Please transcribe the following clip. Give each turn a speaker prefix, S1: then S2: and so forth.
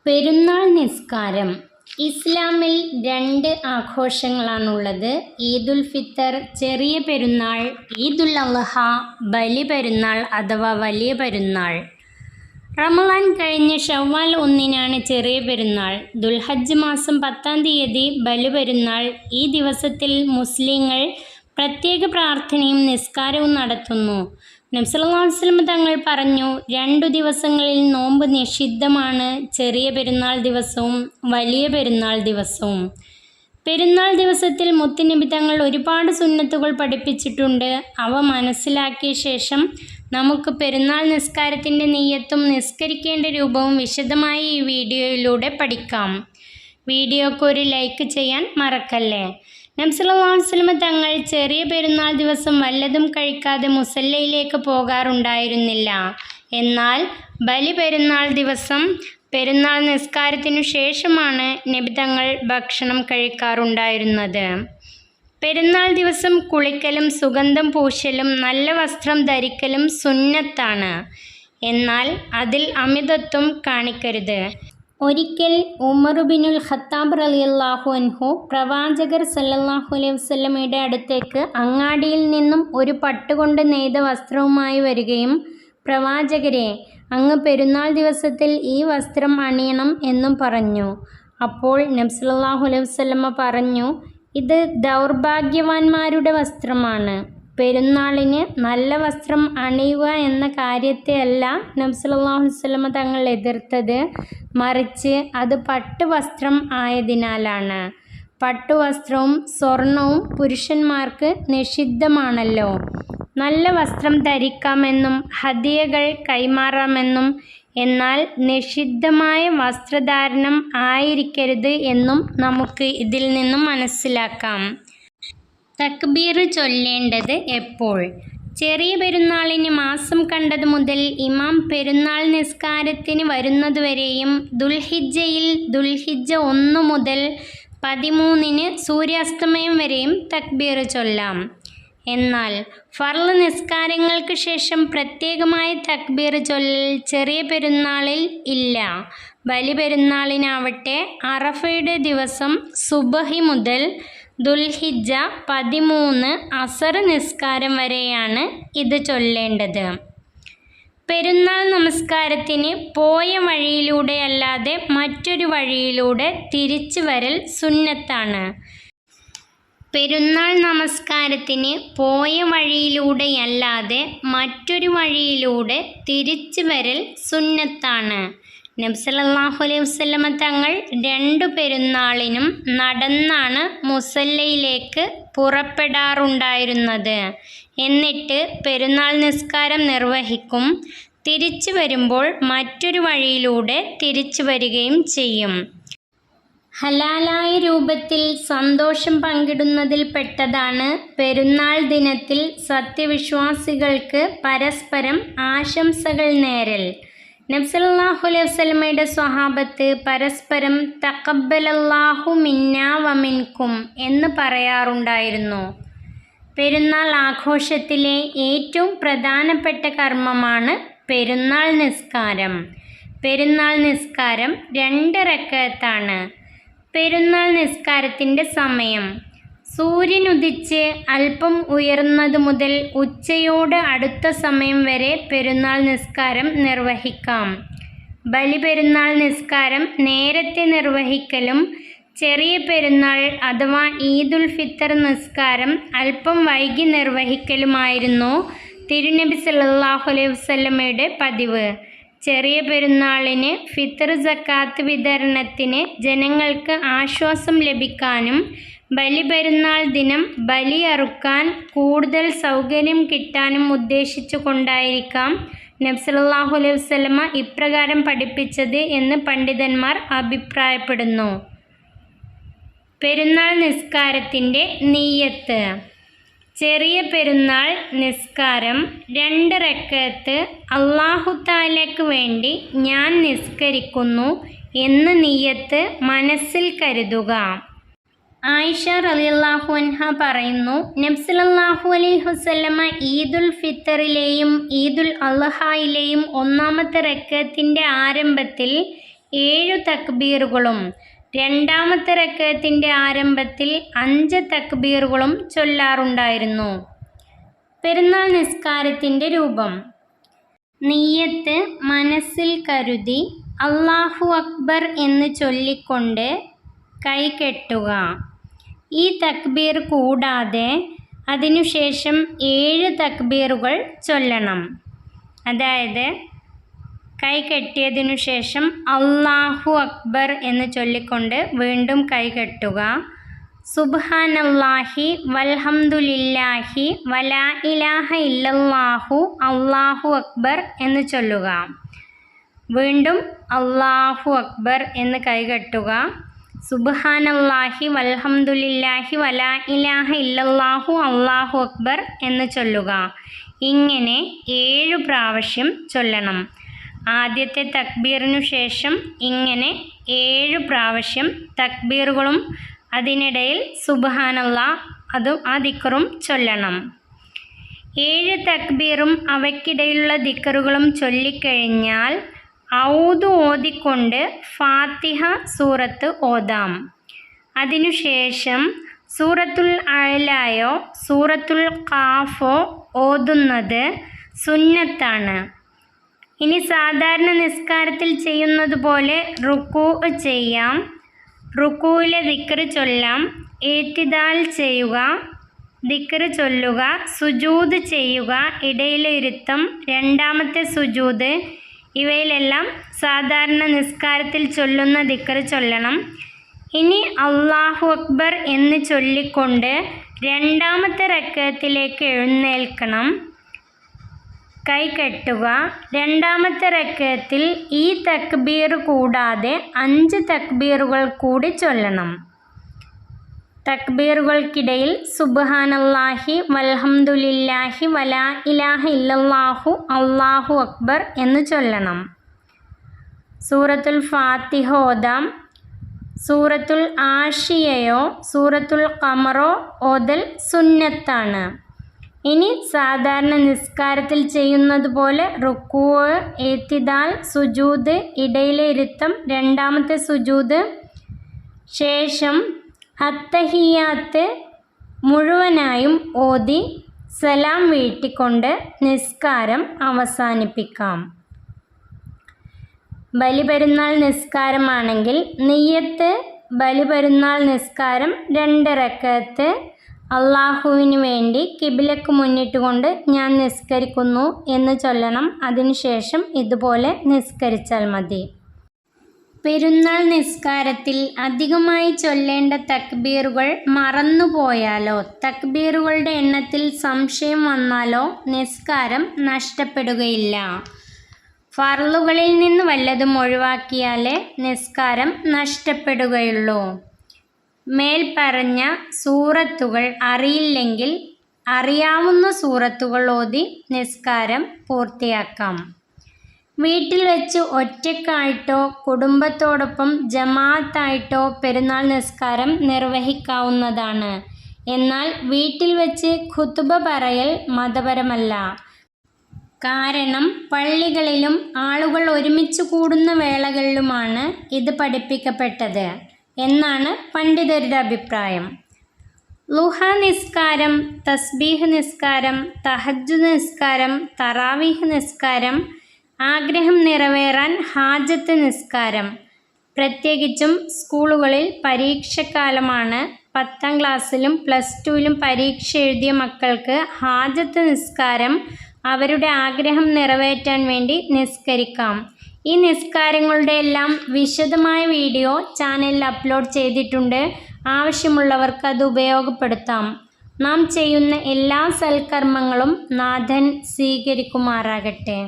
S1: പെരുന്നാൾ നിസ്കാരം. ഇസ്ലാമിൽ 2 ആഘോഷങ്ങളാണുള്ളത്. ഈദുൽ ഫിത്തർ ചെറിയ പെരുന്നാൾ, ഈദുൽ അദ്ഹ ബലി പെരുന്നാൾ അഥവാ വലിയ പെരുന്നാൾ. റമളാൻ കഴിഞ്ഞ് ഷവ്വാൽ 1-നാണ് ചെറിയ പെരുന്നാൾ. ദുൽഹജ്ജ് മാസം 10-ാം തീയതി ബലി പെരുന്നാൾ. ഈ ദിവസത്തിൽ മുസ്ലിങ്ങൾ പ്രത്യേക പ്രാർത്ഥനയും നിസ്കാരവും നടത്തുന്നു. നബി സല്ലല്ലാഹു അലൈഹി വസല്ലം തങ്ങൾ പറഞ്ഞു, 2 ദിവസങ്ങളിൽ നോമ്പ് നിഷിദ്ധമാണ്, ചെറിയ പെരുന്നാൾ ദിവസവും വലിയ പെരുന്നാൾ ദിവസവും. പെരുന്നാൾ ദിവസത്തിൽ മുത്തുനബി തങ്ങൾ ഒരുപാട് സുന്നത്തുകൾ പഠിപ്പിച്ചിട്ടുണ്ട്. അവ മനസ്സിലാക്കിയ ശേഷം നമുക്ക് പെരുന്നാൾ നിസ്കാരത്തിൻ്റെ നിയ്യത്തും നിസ്കരിക്കേണ്ട രൂപവും വിശദമായി ഈ വീഡിയോയിലൂടെ പഠിക്കാം. വീഡിയോക്ക് ഒരു ലൈക്ക് ചെയ്യാൻ മറക്കല്ലേ. നബി സല്ലല്ലാഹു അലൈഹി വസല്ലം തങ്ങൾ ചെറിയ പെരുന്നാൾ ദിവസം വല്ലതും കഴിക്കാതെ മുസല്ലയിലേക്ക് പോകാറുണ്ടായിരുന്നില്ല. എന്നാൽ ബലി പെരുന്നാൾ ദിവസം പെരുന്നാൾ നിസ്കാരത്തിനു ശേഷമാണ് നബി തങ്ങൾ ഭക്ഷണം കഴിക്കാറുണ്ടായിരുന്നത്. പെരുന്നാൾ ദിവസം കുളിക്കലും സുഗന്ധം പൂശലും നല്ല വസ്ത്രം ധരിക്കലും സുന്നത്താണ്. എന്നാൽ അതിൽ അമിതത്വം കാണിക്കരുത്. ഒരിക്കൽ ഉമർ ബിനുൽ ഖത്താബ് റളിയല്ലാഹു അൻഹു പ്രവാചകർ സല്ലല്ലാഹു അലൈഹി വസല്ലമയുടെ അടുത്തേക്ക് അങ്ങാടിയിൽ നിന്നും ഒരു പട്ടുകൊണ്ട് നെയ്ത വസ്ത്രവുമായി വരികയും, പ്രവാചകരെ, അങ്ങ് പെരുന്നാൾ ദിവസത്തിൽ ഈ വസ്ത്രം അണിയണം എന്നും പറഞ്ഞു. അപ്പോൾ നബി സല്ലല്ലാഹു അലൈഹി വസല്ലമ പറഞ്ഞു, ഇത് ദൗർഭാഗ്യവാന്മാരുടെ വസ്ത്രമാണ്. പെരുന്നാളിന് നല്ല വസ്ത്രം അണിയുക എന്ന കാര്യത്തെ അല്ല നബി സല്ലല്ലാഹു അലൈഹി വസല്ലമ തങ്ങൾ എതിർത്തത്, മറിച്ച് അത് പട്ടുവസ്ത്രം ആയതിനാലാണ്. പട്ടുവസ്ത്രവും സ്വർണവും പുരുഷന്മാർക്ക് നിഷിദ്ധമാണല്ലോ. നല്ല വസ്ത്രം ധരിക്കാമെന്നും ഹദിയകൾ കൈമാറാമെന്നും, എന്നാൽ നിഷിദ്ധമായ വസ്ത്രധാരണം ആയിരിക്കരുത് എന്നും നമുക്ക് ഇതിൽ നിന്നും മനസ്സിലാക്കാം. തക്ബീർ ചൊല്ലേണ്ടത് എപ്പോൾ? ചെറിയ പെരുന്നാളിന് മാസം കണ്ടത് മുതൽ ഇമാം പെരുന്നാൾ നിസ്കാരത്തിന് വരുന്നതുവരെയും ദുൽഹിജ്ജയിൽ ദുൽഹിജ്ജ 1 മുതൽ 13-ന് സൂര്യാസ്തമയം വരെയും തക്ബീർ ചൊല്ലാം. എന്നാൽ ഫർള് നിസ്കാരങ്ങൾക്ക് ശേഷം പ്രത്യേകമായ തക്ബീർ ചൊല്ലൽ ചെറിയ പെരുന്നാളിൽ ഇല്ല. ബലി പെരുന്നാളിനാവട്ടെ അറഫയുടെ ദിവസം സുബഹി മുതൽ ദുൽഹിജ്ജ 13 അസർ നിസ്കാരം വരെയാണ് ഇത് ചൊല്ലേണ്ടത്. പെരുന്നാൾ നമസ്കാരത്തിന് പോയ വഴിയിലൂടെയല്ലാതെ മറ്റൊരു വഴിയിലൂടെ തിരിച്ചു വരൽ സുന്നത്താണ്. പെരുന്നാൾ നമസ്കാരത്തിന് പോയ വഴിയിലൂടെയല്ലാതെ മറ്റൊരു വഴിയിലൂടെ തിരിച്ചു വരൽ സുന്നത്താണ്. നബി സല്ലല്ലാഹു അലൈഹി വസല്ലമ തങ്ങൾ 2 പെരുന്നാളിനും നടന്നാണ് മുസല്ലയിലേക്ക് പുറപ്പെടാറുണ്ടായിരുന്നത്. എന്നിട്ട് പെരുന്നാൾ നിസ്കാരം നിർവഹിക്കും. തിരിച്ചു വരുമ്പോൾ മറ്റൊരു വഴിയിലൂടെ തിരിച്ചു വരികയും ചെയ്യും. ഹലാലായ രൂപത്തിൽ സന്തോഷം പങ്കിടുന്നതിൽ പെട്ടതാണ് പെരുന്നാൾ ദിനത്തിൽ സത്യവിശ്വാസികൾക്ക് പരസ്പരം ആശംസകൾ നേരൽ. നബി സല്ലല്ലാഹു അലൈഹി വസല്ലമയുടെ സ്വഹാബത്ത് പരസ്പരം തഖബ്ബലല്ലാഹു മിന്നാ വമിൻകും എന്ന് പറയാറുണ്ടായിരുന്നു. പെരുന്നാൾ ആഘോഷത്തിലെ ഏറ്റവും പ്രധാനപ്പെട്ട കർമ്മമാണ് പെരുന്നാൾ നിസ്കാരം. പെരുന്നാൾ നിസ്കാരം 2 റക്അത്താണ്. പെരുന്നാൾ നിസ്കാരത്തിൻ്റെ സമയം: സൂര്യൻ ഉദിച്ച് അല്പം ഉയർന്നത് മുതൽ ഉച്ചയോട് അടുത്ത സമയം വരെ പെരുന്നാൾ നിസ്കാരം നിർവഹിക്കാം. ബലി പെരുന്നാൾ നിസ്കാരം നേരത്തെ നിർവഹിക്കലും ചെറിയ പെരുന്നാൾ അഥവാ ഈദുൽ ഫിത്തർ നിസ്കാരം അല്പം വൈകി നിർവഹിക്കലുമായിരുന്നു തിരുനബി സല്ലല്ലാഹു അലൈഹി വസല്ലമയുടെ പതിവ്. ചെറിയ പെരുന്നാളിന് ഫിത്തർ സക്കാത്ത് വിതരണത്തിന് ജനങ്ങൾക്ക് ആശ്വാസം ലഭിക്കാനും ബലി പെരുന്നാൾ ദിനം ബലി അറുക്കാൻ കൂടുതൽ സൗകര്യം കിട്ടാനും ഉദ്ദേശിച്ചു കൊണ്ടായിരിക്കാം നബി സല്ലല്ലാഹു അലൈഹി വസല്ലമ ഇപ്രകാരം പഠിപ്പിച്ചത് എന്ന് പണ്ഡിതന്മാർ അഭിപ്രായപ്പെടുന്നു. പെരുന്നാൾ നിസ്കാരത്തിൻ്റെ നിയ്യത്ത്: ചെറിയ പെരുന്നാൾ നിസ്കാരം 2 റക്അത്ത് അല്ലാഹു തആലയ്ക്ക് വേണ്ടി ഞാൻ നിസ്കരിക്കുന്നു എന്ന് നിയ്യത്ത് മനസ്സിൽ കരുതുക. ആയിഷ റളിയല്ലാഹു അൻഹ പറയുന്നു, നബി സല്ലല്ലാഹു അലൈഹി വസല്ലമ ഈദുൽ ഫിത്തറിലെയും ഈദുൽ അദ്ഹയിലെയും 1-ാമത്തെ റക്അത്തിൻ്റെ ആരംഭത്തിൽ 7 തക്ബീറുകളും രണ്ടാമത്തെ റക്അത്തിൻ്റെ ആരംഭത്തിൽ 5 തക്ബീറുകളും ചൊല്ലാറുണ്ടായിരുന്നു. പെരുന്നാൾ നിസ്കാരത്തിൻ്റെ രൂപം. നിയ്യത്ത് മനസ്സിൽ കരുതി അല്ലാഹു അക്ബർ എന്ന് ചൊല്ലിക്കൊണ്ട് കൈകെട്ടുക. ഈ തക്ബീർ കൂടാതെ അതിനുശേഷം 7 തക്ബീറുകൾ ചൊല്ലണം. അതായത് കൈകെട്ടിയതിനു ശേഷം അല്ലാഹു അക്ബർ എന്ന് ചൊല്ലിക്കൊണ്ട് വീണ്ടും കൈകെട്ടുക. സുബ്ഹാനല്ലാഹി വൽഹംദുലില്ലാഹി വലാ ഇലാഹ ഇല്ലല്ലാഹു അല്ലാഹു അക്ബർ എന്ന് ചൊല്ലുക. വീണ്ടും അല്ലാഹു അക്ബർ എന്ന് കൈകെട്ടുക. സുബ്ഹാനല്ലാഹി വൽഹംദുലില്ലാഹി വലാ ഇലാഹ ഇല്ലല്ലാഹു അല്ലാഹു അക്ബർ എന്ന് ചൊല്ലുക. ഇങ്ങനെ 7 പ്രാവശ്യം ചൊല്ലണം. ആദ്യത്തെ തക്ബീറിനു ശേഷം ഇങ്ങനെ 7 പ്രാവശ്യം തക്ബീറുകളും അതിനിടയിൽ സുബ്ഹാനല്ലാഹ് ആ ദിക്റും ചൊല്ലണം. 7 തക്ബീറും അവയ്ക്കിടയിലുള്ള ദിക്റുകളും ചൊല്ലിക്കഴിഞ്ഞാൽ ഔദ് ഓതിക്കൊണ്ട് ഫാത്തിഹ സൂറത്ത് ഓതാം. അതിനുശേഷം സൂറത്തുൽ അഅ്ലായോ സൂറത്തുൽ ഖാഫോ ഓതുന്നത് സുന്നത്താണ്. ഇനി സാധാരണ നിസ്കാരത്തിൽ ചെയ്യുന്നത് പോലെ റുകൂഅ് ചെയ്യാം. റുകൂഇലെ ദിക്ർ ചൊല്ലാം. ഇഅ്തിദാൽ ചെയ്യുക, ദിക്ർ ചൊല്ലുക, സുജൂദ് ചെയ്യുക, ഇടയിലെ ഇരുത്തം, രണ്ടാമത്തെ സുജൂദ്, ഇവയിലെല്ലാം സാധാരണ നിസ്കാരത്തിൽ ചൊല്ലുന്ന ദിക്ർ ചൊല്ലണം. ഇനി അല്ലാഹു അക്ബർ എന്ന് ചൊല്ലിക്കൊണ്ട് രണ്ടാമത്തെ റക്അത്തിലേക്ക് എഴുന്നേൽക്കണം. കൈകെട്ടുക. രണ്ടാമത്തെ റക്അത്തിൽ ഈ തക്ബീർ കൂടാതെ 5 തക്ബീറുകൾ കൂടി ചൊല്ലണം. തക്ബീറുകൾക്കിടയിൽ സുബ്ഹാനല്ലാഹി വൽഹംദുലില്ലാഹി വലാ ഇലാഹ ഇല്ലല്ലാഹു അല്ലാഹു അക്ബർ എന്ന് ചൊല്ലണം. സൂറത്തുൽ ഫാത്തിഹ ഓതാം. സൂറത്തുൽ ആഷിയയോ സൂറത്തുൽ ഖമറോ ഓതൽ സുന്നത്താണ്. ഇനി സാധാരണ നിസ്കാരത്തിൽ ചെയ്യുന്നത് പോലെ റുകൂഅ്, ഇഅ്തിദാൽ, സുജൂദ്, ഇടയിലെ ഇരുത്തം, രണ്ടാമത്തെ സുജൂദ്, ശേഷം അത്തഹിയ്യാത്ത് മുഴുവനായും ഓതി സലാം വീട്ടിക്കൊണ്ട് നിസ്കാരം അവസാനിപ്പിക്കാം. ബലിപെരുന്നാൾ നിസ്കാരമാണെങ്കിൽ നിയ്യത്ത് ബലിപെരുന്നാൾ നിസ്കാരം 2 റക്അത്ത് അള്ളാഹുവിന് വേണ്ടി കിബിലക്ക് മുന്നിട്ടുകൊണ്ട് ഞാൻ നിസ്കരിക്കുന്നു എന്ന് ചൊല്ലണം. അതിനുശേഷം ഇതുപോലെ നിസ്കരിച്ചാൽ മതി. പെരുന്നാൾ നിസ്കാരത്തിൽ അധികമായി ചൊല്ലേണ്ട തക്ബീറുകൾ മറന്നുപോയാലോ തക്ബീറുകളുടെ എണ്ണത്തിൽ സംശയം വന്നാലോ നിസ്കാരം നഷ്ടപ്പെടുകയില്ല. ഫർളുകളിൽ നിന്ന് വല്ലതും ഒഴിവാക്കിയാലേ നിസ്കാരം നഷ്ടപ്പെടുകയുള്ളൂ. മേൽപ്പറഞ്ഞ സൂറത്തുകൾ അറിയില്ലെങ്കിൽ അറിയാവുന്ന സൂറത്തുകൾ ഓതി നിസ്കാരം പൂർത്തിയാക്കാം. വീട്ടിൽ വെച്ച് ഒറ്റയ്ക്കായിട്ടോ കുടുംബത്തോടൊപ്പം ജമാഅത്തായിട്ടോ പെരുന്നാൾ നിസ്കാരം നിർവഹിക്കാവുന്നതാണ്. എന്നാൽ വീട്ടിൽ വെച്ച് ഖുതുബ പറയൽ മതപരമല്ല. കാരണം പള്ളികളിലും ആളുകൾ ഒരുമിച്ച് കൂടുന്ന വേളകളിലുമാണ് ഇത് പഠിപ്പിക്കപ്പെട്ടത് എന്നാണ് പണ്ഡിതരുടെ അഭിപ്രായം. ളുഹ നിസ്കാരം, തസ്ബീഹ് നിസ്കാരം, തഹജ്ജുദ് നിസ്കാരം, തറാവീഹ് നിസ്കാരം, ആഗ്രഹം നിറവേറാൻ ഹാജത്ത് നിസ്കാരം. പ്രത്യേകിച്ചും സ്കൂളുകളിൽ പരീക്ഷക്കാലമാണ്. 10ാം ക്ലാസ്സിലും +2ലും പരീക്ഷ എഴുതിയ മക്കൾക്ക് ഹാജത്ത് നിസ്കാരം അവരുടെ ആഗ്രഹം നിറവേറ്റാൻ വേണ്ടി നിസ്കരിക്കാം. ഈ നിസ്കാരങ്ങളുടെ എല്ലാം വിശദമായ വീഡിയോ ചാനലിൽ അപ്ലോഡ് ചെയ്തിട്ടുണ്ട്. ആവശ്യമുള്ളവർക്ക് അത് ഉപയോഗപ്പെടുത്താം. നാം ചെയ്യുന്ന എല്ലാ സൽക്കർമ്മങ്ങളും നാഥൻ സ്വീകരിക്കുമാറാകട്ടെ.